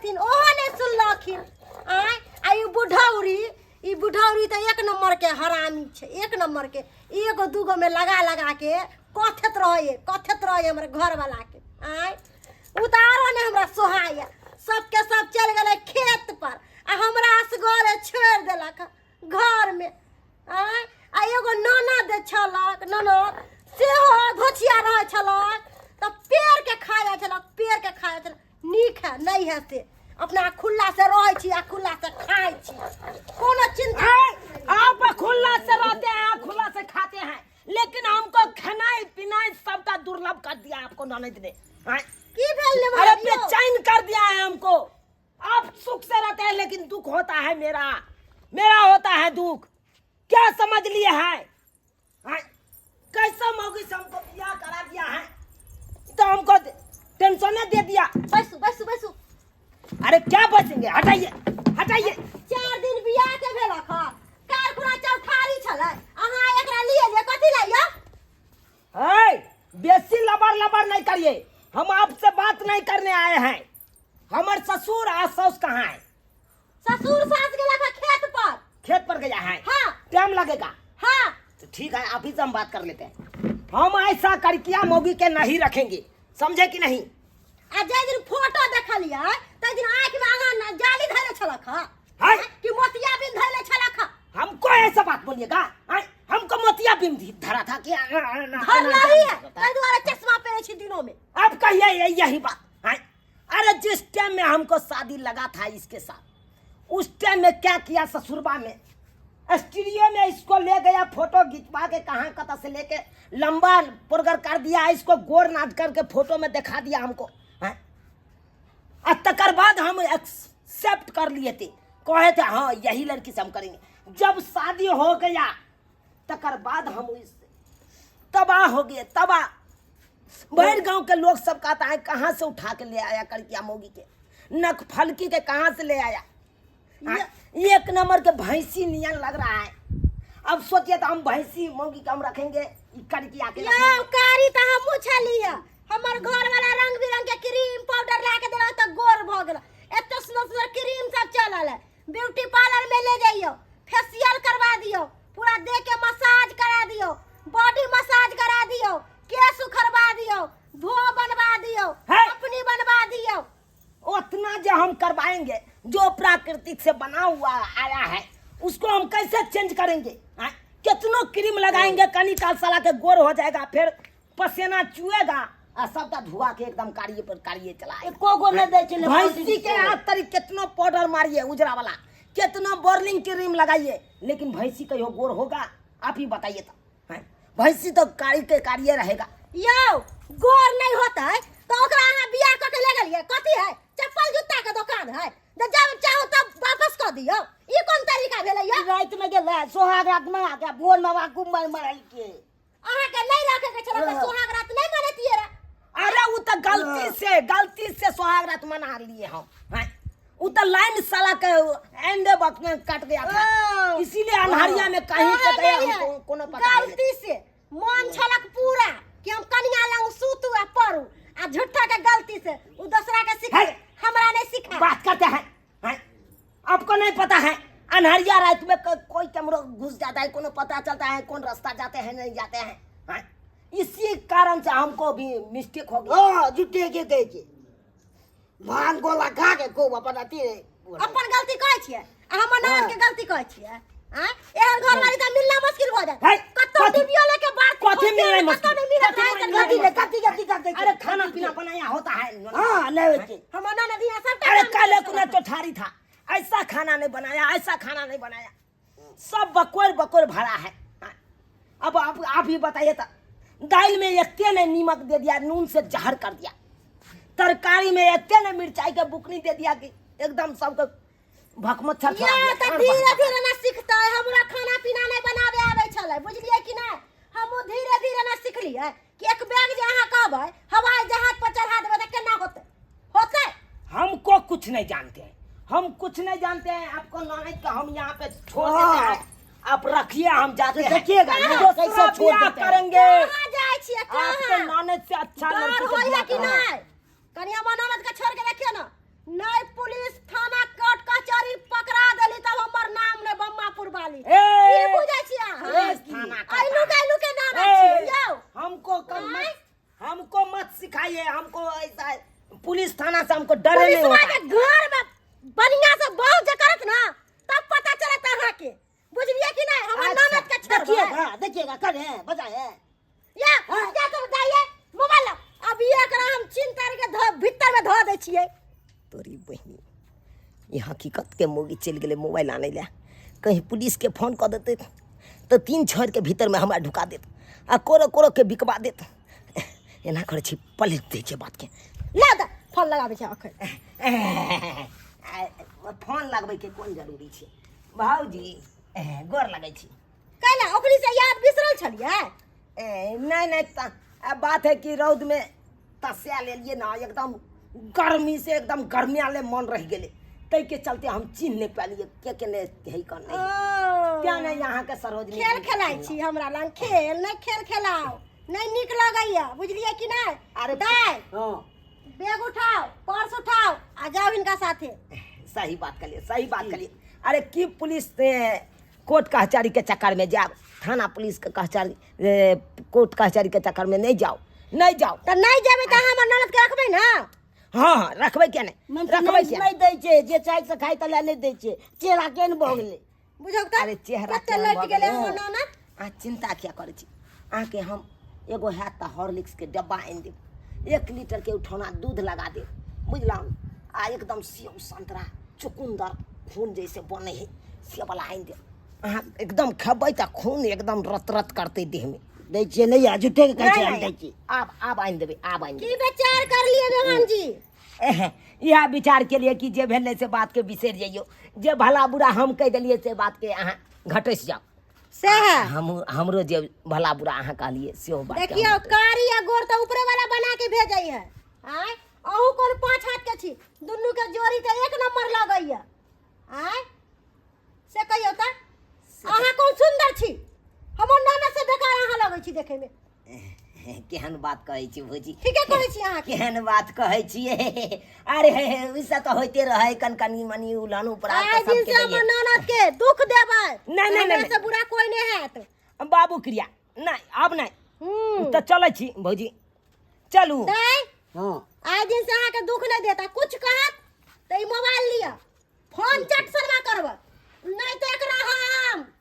देथिन ओहो नहीं सुनलखिन। आ ई बुढ़ौरी तो एक नंबर के हरामी छे, एक नंबर के। एगो दूगो में लगा के कथत रहे हमरे घर वाला के। उतारो ने हमरा सोहाया, सबके सब चल गए खेत पर आ हमरा असगरे छोड़ देलक घर में। आ एगो ननद छलक, ननद सेहो धोछिया रहे छलक तो पेड़ के खाया छलक। नीक है नहीं है से अपना खुला से रहे छी आ खुला से खाए छी, कोनो चिंता आप खुला से रहते हैं, खुला से खाते हैं, लेकिन हमको खाना पीना सबका दुर्लभ कर दिया आपको ननद ने। की भेल ने अरे बेचैन कर दिया है हमको। आप सुख से रहते हैं लेकिन दुख होता है मेरा होता है दुख। क्या समझ लिए हैं? कैसा मौगी से हमको बियाह करा दिया है तो हमको टेंशन दे दिया। बैसू। अरे क्या बचेंगे, हटाइए 4 दिन बियाह के भेलक कार खुना चौठारी छलै, अहाँ एकरा लिए जे कथि लाइयो? बेसी लबर नहीं करिए, हम आपसे बात नहीं करने आए हैं। हमारे ससुर और सास कहाँ है? ससुर सास गेला खेत पर गया है। हाँ। टाइम लगेगा। हाँ तो ठीक है, आप ही से हम बात कर लेते हैं। हम ऐसा करकिया मौगी के नहीं रखेंगे, समझे कि नहीं? आ जे दिन फोटो देखलियै तै दिन आंख में आगा जाली धैले छलक कि मोतिया बिन धैले छलक। हमको ऐसा बात बोलिएगा? हमको मोतिया बिन धरा था कि धरलाई है तै द्वारा चश्मा पहने छी दिनों में। अब कहिए यही बात। अरे जिस टाइम में हमको शादी लगा था इसके साथ, उस टाइम में क्या किया ससुरबा में, स्टूडियो में इसको ले गया, फोटो खिंचवा के कहाँ कता से लेके लंबा पुरगर कर दिया, इसको गोर नाच करके फोटो में दिखा दिया हमको। तकर बाद हम एक्सेप्ट कर लिए थे, कहे थे हाँ यही लड़की से हम करेंगे। जब शादी हो गया तकर बाद हम इससे तबाह हो गए, तबाह। बहर गांव के लोग सब कहता है कहाँ से उठा के ले आया करकिया मौगी के, नख फलकी के कहाँ से ले आया। एक नंबर के भैंसी नियन लग रहा है। अब सोचिए तो हम भैंसी मौगी के हम रखेंगे करकिया के कारी त हम मुछलिया, हमर घर वाला रंग बिरंग के क्रीम पाउडर ला के देला त गोर भ गेल। एते सुंदर क्रीम सब चलल है, ब्यूटी पार्लर में ले जाइयो, फेशियल करवा दियो, पूरा देह के मसाज करा दियो, बॉडी मसाज करा दियो, केस उखड़वा दियो, धो बनवा दियो, अपनी बनवा दियो। उतना जो हम करवाएंगे, जो प्राकृतिक से बना हुआ आया है उसको हम कैसे चेंज करेंगे? कितनों क्रीम लगाएंगे, कनी काल साला के गोर हो जाएगा, फिर पसीना चुएगा और सबका धुआ के एकदम कारिये पर कारिये चला। भैंसी के हाथ तरी कितना पाउडर मारिए उजरा वाला, कितना बर्निंग क्रीम लगाइए, लेकिन भैंसी का यो गोर होगा? आप ही बताइए तो। भैंसी तो कारी के कारिये रहेगा। यो गोर नहीं होता है तो ओकरा अहाँ बियाह क के ले गेलिए, कथि है? चप्पल जूता के दुकान है, जब चाहो तब वापस कर दियो। ई कौन तरीका भेलै या? रात में गेल सोहाग रात में आके भोर में वाकू मरल के अहाँ के नहीं रखे के छला त सोहाग रात नहीं मनैतिए रे। अरे वो तो गलती से सोहाग रात मना लिए हम। वो तो लाइन साला के एंड वक्त में कट गया था, इसीलिए अनहरिया में कहीं के गया हमको कोनो पता नहीं। गलती से मन छलक पूरा कि हम कन्या लंग सूतू आ पढ़ू, आ झूठा के गलती से उ दूसरा के सिखा, हमरा नहीं सिखा। बात करते हैं आपको नहीं पता है? अनहरिया रात में कोई कमरा घुस जाता है, कोनो पता चलता है कौन रास्ता जाते हैं नहीं जाते हैं। इसी कारण से हमको भी मिस्टेक हो गया। जुटे के दे के भांग गोला खा के को अपन अति अपन गलती कहै छियै, हमर ननद के गलती कहै छियै। एहन घर वाली त मिलना मुश्किल हो जाए। कतो टीवीओ लेके बात कथि मिलना मुश्किल? कथि अरे खाना पीना बनाया होता है। हां ले के हमर ननद यहाँ सब। अरे काले कुना तो ठारी था, ऐसा खाना नहीं बनाया, ऐसा खाना नहीं बनाया, सब बकोर भरा है। अब आप ही बताइए तो, दाल में इतने ने नीमक दे दिया, नून से जहर कर दिया, तरकारी में इतने ने मिर्चाई के बुकनी दे दिया कि एकदम सबको भकमच्छर छा दिया। त धीरे ना सीखता है, हमरा खाना पीना नहीं बनावे आवे छले, बुझलिए कि नहीं? हम धीरे ना सीखलिए कि एक बैग जे अहाँ कहबै हवाई जहाज पर चढ़ा देबै त केना होते? हमको कुछ नहीं जानते हैं, हम कुछ नहीं जानते हैं। आपको ननद का हम यहाँ पे छोड़ देते हैं, आप रखिए, हम जाते हैं। देखिएगा जो कैसे छोड़ देते करेंगे। कहां जाय छियै? आपके ननद से अच्छा डर लड़की से होइला बियाह कि करो। नहीं? कनी हमर ननद के छोड़ के रखियो ना, नहीं पुलिस थाना कोर्ट कचहरी पकड़ा देली तब हमर नाम ने बम्मापुर वाली ए, की बुझै छियै ए, थाना का आइलू के नाम ए, छियै यौ हमको मत सिखाइए, हमको ऐसा पुलिस थाना से हमको डर नहीं पुलिसवा होता। के घर में बढ़िया से बहुत जे करत ना तब पता चलत अहाँ के बुझलिए कि नहीं हमर ननद के छेड़ देखिएगा करे बजाए या क्या तो बताइए मोबाइल अब ये एकरा हम चिंता के भीतर में धो दे छियै तोरी बहनी ये हकीकत के मोगी चल गए मोबाइल आने ला कहीं पुलिस के फोन कर देते तो 3 छड़ के भीतर में हमरा ढुका देत आ कोरो कोरो के बिकवा देत एना करे छी पलट दे छै बात के ला द फोन लगाबे छै अखन फोन लगबै के कोन जरूरी छै भाऊजी गोर लगै छी कैला ओकरी से याद बिसरल छलियै नहीं बात है कि रौद में तस्या ले लिए ना एकदम गर्मी से एकदम गर्मियाले मन रह गए तै के चलते हम चिन्ह नहीं पालिए के ने है कर नहीं क्या नहीं यहाँ के सरोजनी खेल खेलाइ छी हमरा लंग खेल नहीं खेल खेलाओ नहीं निक लगैया बुझलिए कि नहीं अरे दाई हाँ बैग उठाओ पर्स उठाओ आ जाओ इनका साथे सही बात करिए अरे की पुलिस कोर्ट कचहरी के चक्कर में जाओ थाना पुलिस के कचहरी कोर्ट कचहरी के चक्कर में नहीं जाओ तो नहीं जेबे त हमर ननद के रखबै ना हाँ रखबै क्या नहीं रखबै क्या नहीं दै छै जे चाय से खाई तले नहीं दै छै चेहरा केन भ गेलै बुझौ त अरे चेहरा कते लट गेले हमर ननद आ चिंता क्या करे छी आके हम एगो है त हॉर्लिक्स के डब्बा आनि देब 1 लीटर के उठौना दूध लगा देब बुझलौ आ एकदम सेव संतरा चुकुंदर खून जैसे बने है से वाला आनि देब अहाँ एकदम खेबै त खून एकदम रत रत करते देह में दै छियै नहीं आ झूठे के कहै छै हम दै छी आब आनि देबै की विचार कर लिए मेहमान जी यह विचार के लिए कि जे भेलै से बात के बिसर जाइयो जे भला बुरा हम कह देलिए से बात के अहाँ घटस जाओ से है हमरो जे भला बुरा अहाँ कहलिए सेहो बात के देखियो कारी या गोर त ऊपरे वाला बना के भेजै है आय अहू कोन 5 हाथ के छी दुन्नू के जोड़ी त 1 नंबर लगैया आय से कहियो त अहाँ कोन सुंदर छी हमर नाना से बेकार अहाँ लगै छी देखे में केहन बात कहै छी भौजी ठीके कहै छी अहाँ केहन बात कहै छियै अरे ओइसा तऽ होइते रहै कनकनी मनी उलहन उपरा आइ दिन से हमर ननद के दुख देबै नहीं से बुरा कोई नहीं हैत बाबू क्रिया नहीं अब नहीं तो चलै छी भौजी चलू दाई हां आइ दिन से अहाँ के दुख नहीं देता कुछ कहत त ई मोबाइल लिया फोन चट सरमा करब नहीं तो एकरा हम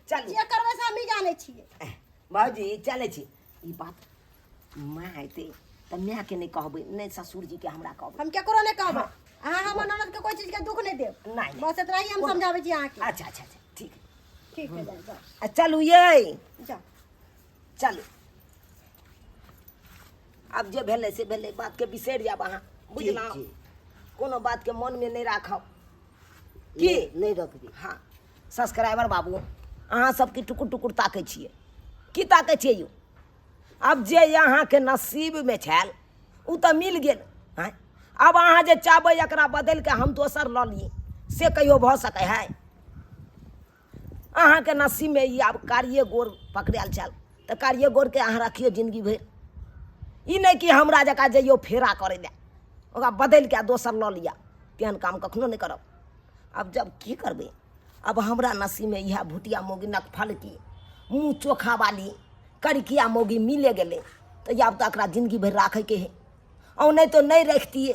चल जे करबै से हम ही जानै छियै भौजी चलै छी ई बात माँ आते तऽ माँ के नहीं कहबै नहीं ससुर जी के हमरा कहबै हम केकरो नहीं कहबै अहाँ हमर ननद के कोई चीज के दुख नहीं देब नहीं बस इतना ही हम समझाबै छी अहाँ के अच्छा ठीक ठीक है जाओ आ चलू ये जाओ चलू अब जे भेलै से भेलै बात के बिसरि जाब अहाँ बुझलहुँ ठीक। कोनो बात के मन में नहीं राखब की की नहीं रखबी हाँ सब्सक्राइबर बाबू अहाँ सबके टुकुर टुकुर ताकै छियै की ताकै छियै यौ अब जे यहाँ के नसीब में छल उ तऽ मिल गेल हैं अब अहाँ जे चाहबै एकरा बदल के हम दोसर लऽ ली से कहियो भऽ सकै है अहाँ के नसीब में ई आब कारिये गोर पकड़ायल छल तऽ कारिये गोर के अहाँ रखियो जिंदगी भरि ई नहीं कि हमरा जकाँ जइयो फेरा करे लए ओकरा बदल के दोसर लऽ लिया तेहन काम कखनो नहीं करब अब जब की करबै अब हमरा नसीब में यह भुटिया मोगी नकफलकी मुँह चोखा वाली करिकिया मोगी मिले गेले तो अब तो एकरा जिंदगी भर राखे के है और नहीं तो नहीं रखतिए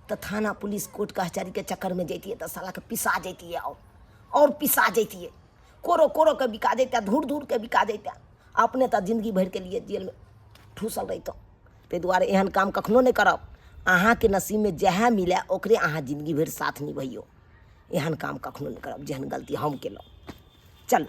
तो थाना पुलिस कोर्ट कचहरी के चक्कर में जैतिए तो साला के पिसा जैतिए और पिसा जैतिए कोरो कोरो के बिका देता धूर धूर के बिका देता अपने तो जिंदगी भर के लिए जेल में ठूसल रहितो ताहि दुआरे एहन काम कखनो नहीं करब अहाँ के नसीब में जहाँ मिले ओकरे अहाँ जिंदगी भर साथ निभैयो एहन काम कखनो नहीं करब जेहन गलती हम केलहुँ चल